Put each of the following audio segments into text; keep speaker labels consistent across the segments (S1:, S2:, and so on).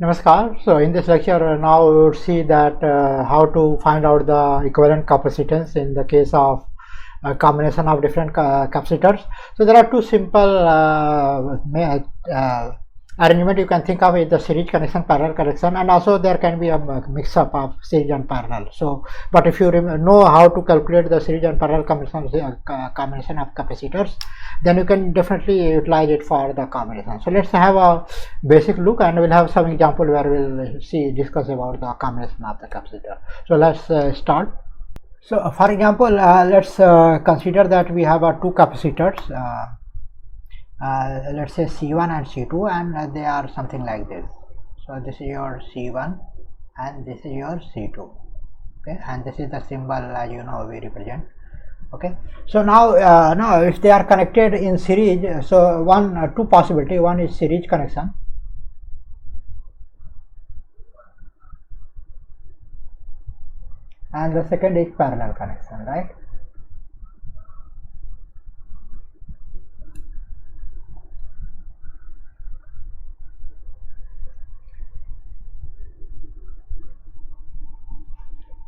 S1: Namaskar. So in this lecture now we would see that how to find out the equivalent capacitance in the case of a combination of different capacitors. So there are two simple arrangement you can think of is the series connection, parallel connection, and also there can be a mix up of series and parallel. So but if you know how to calculate the series and parallel combination of capacitors, then you can definitely utilize it for the combination. So let's have a basic look, and we'll have some example where we'll discuss about the combination of the capacitor. So let's start. So for example, let's consider that we have two capacitors, let's say C1 and C2, and they are something like this. So this is your C1 and this is your C2, okay, and this is the symbol as you know we represent. Okay, so now if they are connected in series, so two possibility. One is series connection, and the second is parallel connection, right?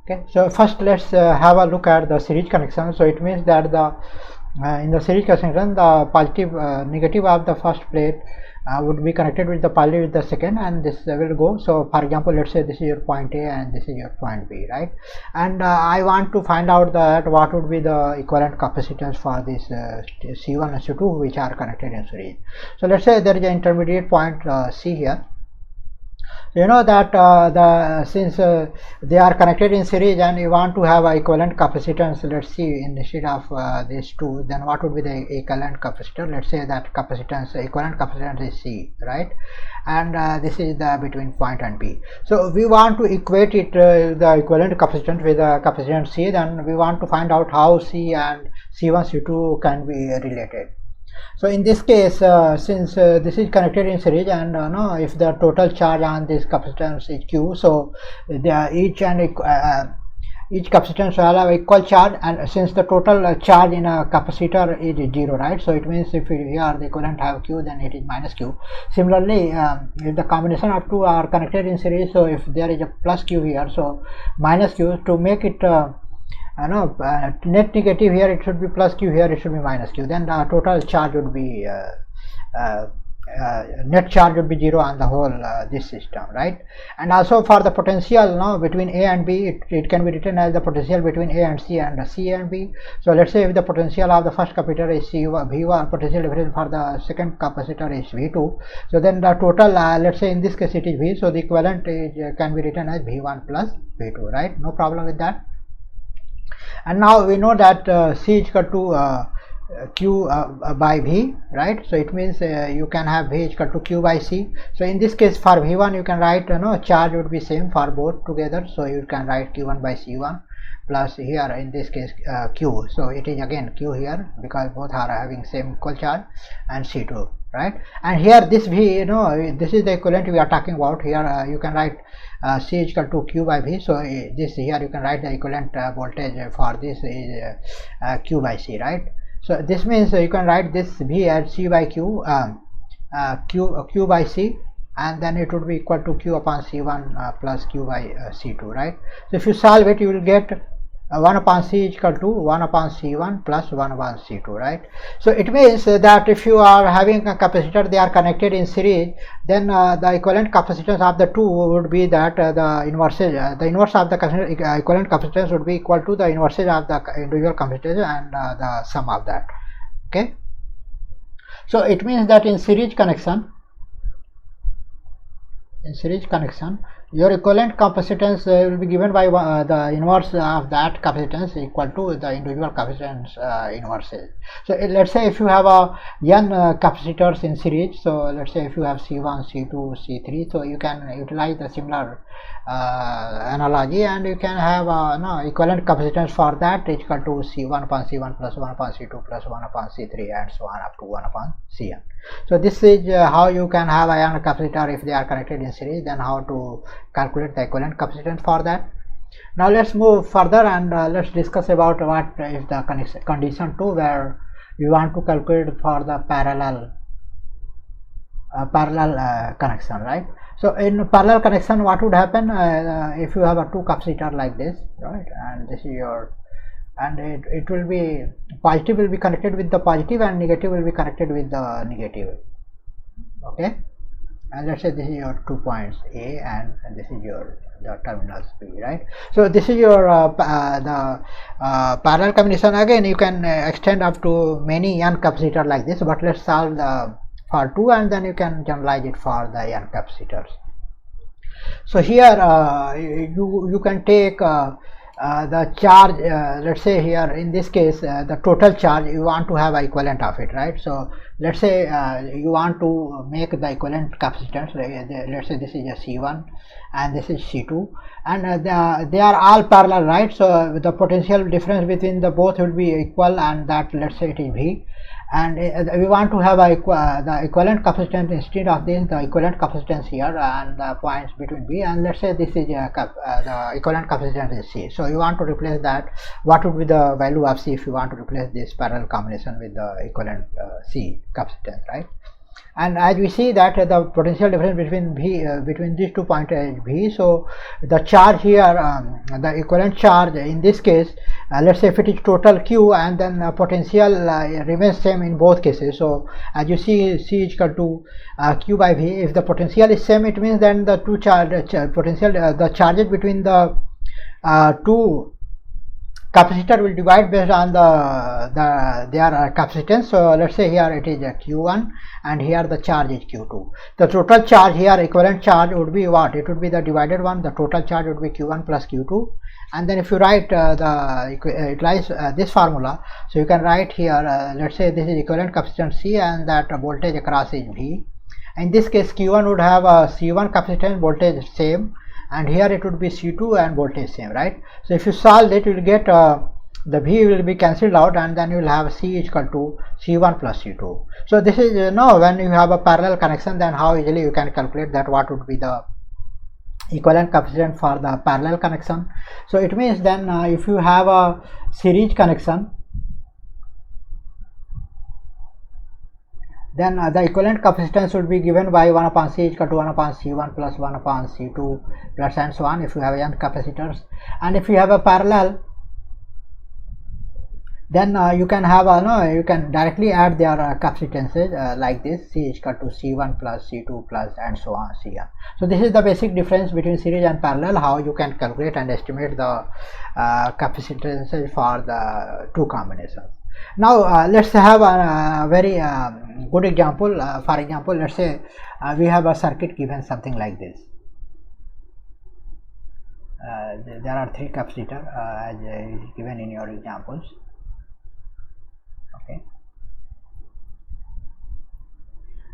S1: Okay, so first let's have a look at the series connection. So it means that the in the series connection, the positive negative of the first plate would be connected with the positive with the second, and this will go. So for example, let's say this is your point A and this is your point B, right? And I want to find out that what would be the equivalent capacitance for this C1 and C2 which are connected in series. So let's say there is an intermediate point C here. You know that since they are connected in series and you want to have a equivalent capacitance, let's see, instead of these two, then what would be the equivalent capacitor? Let's say that equivalent capacitance is C, right? And this is the between point and B. So we want to equate it the equivalent capacitance with the capacitance C. Then we want to find out how C and C1 C2 can be related. So in this case, since this is connected in series, and if the total charge on this capacitance is Q, so each capacitance will have equal charge, and since the total charge in a capacitor is 0, right? So it means if here the equivalent have Q, then it is minus Q. Similarly, if the combination of two are connected in series, so if there is a plus Q here, so minus Q, to make it net negative here, it should be plus Q, here it should be minus Q. Then the total charge would be net charge would be 0 on the whole this system, right? And also for the potential between A and B, it can be written as the potential between A and C and C and B. So let's say if the potential of the first capacitor is V1, potential difference for the second capacitor is V2. So then the total, let's say in this case it is V, so the equivalent can be written as V1 plus V2, right? No problem with that. And now we know that C is equal to Q by V, right? So it means you can have V is equal to Q by C. So in this case for V1 you can write charge would be same for both together, so you can write Q1 by C1 plus here in this case Q, so it is again Q here because both are having same equal charge, and C2, right? And here this V, this is the equivalent we are talking about. Here you can write C is equal to Q by V, so this here you can write the equivalent voltage for this is Q by C, right? So this means you can write this V as C by Q, Q by C, and then it would be equal to Q upon C1 plus Q by C2, right? So if you solve it, you will get 1 upon C is equal to 1 upon C1 plus 1 upon C2, right? So it means that if you are having a capacitor, they are connected in series, then the equivalent capacitance of the two would be that the inverse of the equivalent capacitance would be equal to the inverses of the individual capacitors and the sum of that. Okay, so it means that in series connection, your equivalent capacitance will be given by the inverse of that capacitance equal to the individual capacitance inverses. So let's say if you have n capacitors in series, so let's say if you have C1, C2, C3, so you can utilize the similar analogy, and you can have equivalent capacitance for that is equal to C1 upon C1 plus 1 upon C2 plus 1 upon C3 and so on up to 1 upon Cn. So this is how you can have ion capacitor if they are connected in series, then how to calculate the equivalent capacitance for that. Now let's move further and let's discuss about what is the condition 2 where we want to calculate for the parallel connection, right? So in parallel connection, what would happen if you have a two capacitor like this, right? And this is your, and it will be positive will be connected with the positive and negative will be connected with the negative. Okay, and let's say this is your 2 points A and this is your the terminals B, right? So this is your parallel combination. Again, you can extend up to many n capacitor like this, but let's solve the for 2 and then you can generalize it for the n capacitors. So here you can take the charge, let's say here in this case the total charge, you want to have a equivalent of it, right? So let's say you want to make the equivalent capacitance. Let's say this is a C1 and this is C2, and they are all parallel, right? So the potential difference between the both will be equal, and that, let's say it is V, and we want to have the equivalent capacitance instead of this, the equivalent capacitance here and the points between B, and let's say this is the equivalent capacitance is C. So you want to replace that. What would be the value of C if you want to replace this parallel combination with the equivalent C capacitance, right? And as we see that the potential difference between between these 2 points is V, so the charge here, the equivalent charge in this case, let's say if it is total Q, and then potential remains same in both cases. So as you see, C is equal to Q by V. If the potential is same, it means then the two potential the charges between the two capacitor will divide based on their capacitance. So let's say here it is a Q1 and here the charge is Q2. The total charge here, equivalent charge, would be what? It would be the divided one. The total charge would be Q1 plus Q2. And then if you write utilize this formula, so you can write here, let's say this is equivalent capacitance C and that voltage across is V. In this case, Q1 would have a C1 capacitance, voltage same, and here it would be C2 and voltage same, right? So if you solve it, you will get the V will be cancelled out, and then you will have C is equal to C1 plus C2. So this is when you have a parallel connection, then how easily you can calculate that what would be the equivalent capacitance for the parallel connection. So it means then if you have a series connection, then the equivalent capacitance would be given by 1 upon C is equal to 1 upon C1 plus 1 upon C2 plus and so on if you have n capacitors. And if you have a parallel, then you can have you can directly add their capacitances like this, C is equal to C1 plus C2 plus and so on Cn. So this is the basic difference between series and parallel, how you can calculate and estimate the capacitances for the two combinations. Now let's have a very good example. For example, let's say we have a circuit given something like this. There are three capacitors as is given in your examples. Okay,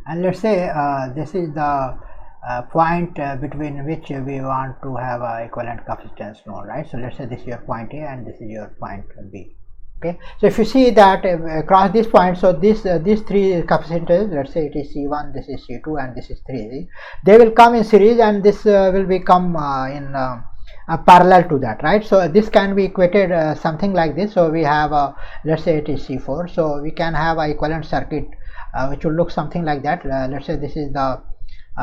S1: and let's say this is the point between which we want to have a equivalent capacitance known, right? So let's say this is your point A and this is your point B. Okay, so if you see that across this point, so these three capacitors, let's say it is C1, this is C2 and this is 3Z, they will come in series and this will become in parallel to that, right? So this can be equated something like this. So we have let's say it is C4, so we can have a equivalent circuit which will look something like that. Let's say this is the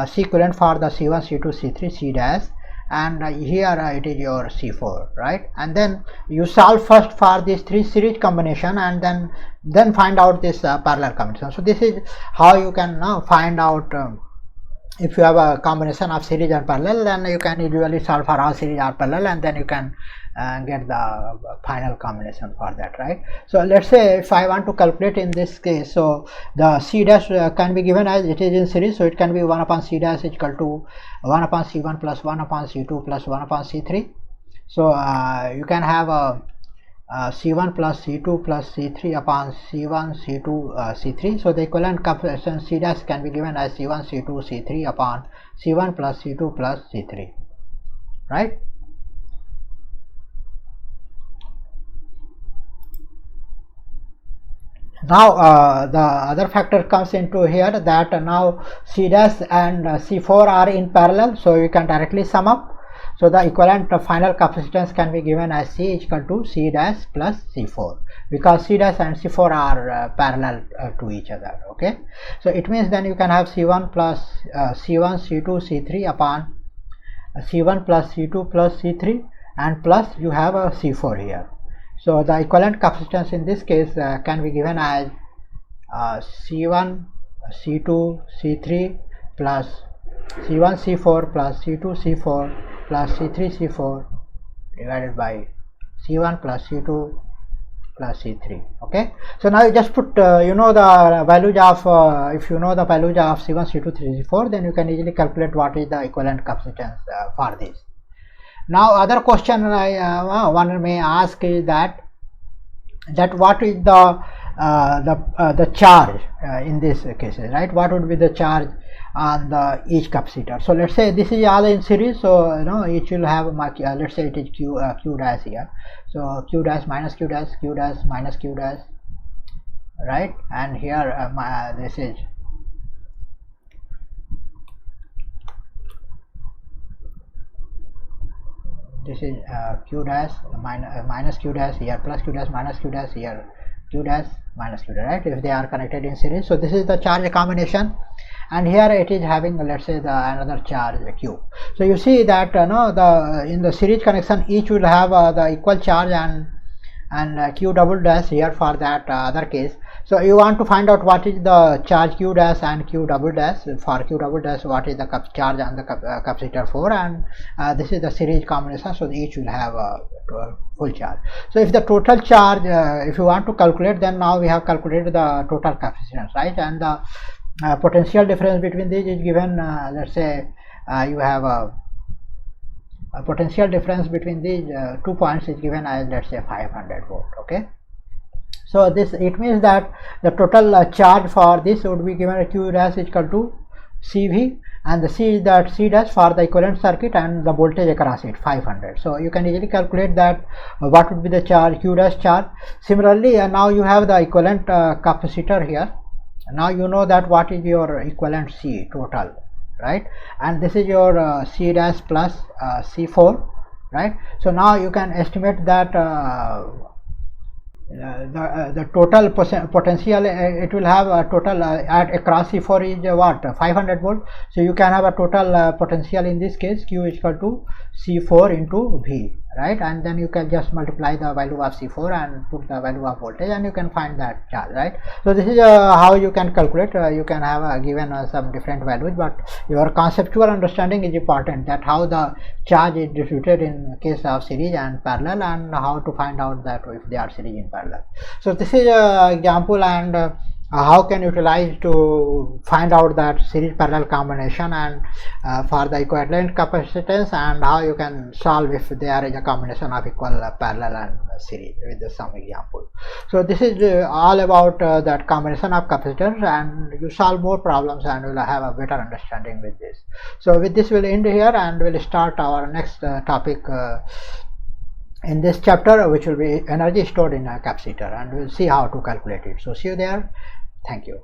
S1: C equivalent for the C1, C2, C3, C dash, and here it is your C4, right? And then you solve first for this three series combination and then find out this parallel combination. So this is how you can now find out if you have a combination of series and parallel, then you can usually solve for all series or parallel, and then you can get the final combination for that, right? So let's say if I want to calculate in this case, so the C dash can be given as it is in series, so it can be 1 upon C dash is equal to 1 upon C1 plus 1 upon C2 plus 1 upon C3. So you can have a C1 plus C2 plus C3 upon C1, C2, C3. So the equivalent capacitance C dash can be given as C1, C2, C3 upon C1 plus C2 plus C3, right? Now the other factor comes into here, that now C dash and C4 are in parallel, so you can directly sum up. So the equivalent final capacitance can be given as C is equal to C dash plus C4, because C dash and C4 are parallel to each other. Okay, so it means then you can have C1 plus C1 C2 C3 upon C1 plus C2 plus C3, and plus you have a C4 here. So the equivalent capacitance in this case can be given as C1 C2 C3 plus C1 C4 plus C2 C4 plus C3 C4 divided by C1 plus C2 plus C3. Okay, so now you just put you know the values of if you know the values of C1 C2 3 C4, then you can easily calculate what is the equivalent capacitance for this. Now other question one may ask is that what is the charge in this cases, right? What would be the charge on the each capacitor? So let's say this is all in series, so you know each will have let's say it is q dash here, so q dash minus q dash, q dash minus q dash, right? And here this is q dash minus q dash here, plus q dash minus q dash here, q dash minus q dash, right, if they are connected in series. So this is the charge combination, and here it is having, let's say, the another charge q. So you see that in the series connection each will have the equal charge and q double dash here for that other case. So you want to find out what is the charge q dash and q double dash. For q double dash, what is the charge on the capacitor 4, and this is the series combination, so each will have a full charge. So if the total charge if you want to calculate, then now we have calculated the total capacitance, right? And the potential difference between these is given, let's say you have a potential difference between these 2 points is given as, let's say, 500 volt. Okay, so this, it means that the total charge for this would be given q dash is equal to CV, and the C is that C dash for the equivalent circuit, and the voltage across it 500. So you can easily calculate that what would be the charge, q dash charge. Similarly now you have the equivalent capacitor here. Now you know that what is your equivalent C total, right? And this is your C dash plus C4, right? So now you can estimate that the total potential it will have a total at across C4 is what, 500 volt. So you can have a total potential in this case Q is equal to C4 into V, right? And then you can just multiply the value of C4 and put the value of voltage, and you can find that charge, right? So this is how you can calculate. You can have given some different values, but your conceptual understanding is important, that how the charge is distributed in case of series and parallel, and how to find out that if they are series in parallel. So this is an example, and how can utilize to find out that series parallel combination, and for the equivalent capacitance, and how you can solve if there is a combination of equal parallel and series with some example. So this is all about that combination of capacitors, and you solve more problems and will have a better understanding with this. So with this we'll end here, and we'll start our next topic in this chapter, which will be energy stored in a capacitor, and we'll see how to calculate it. So see you there. Thank you.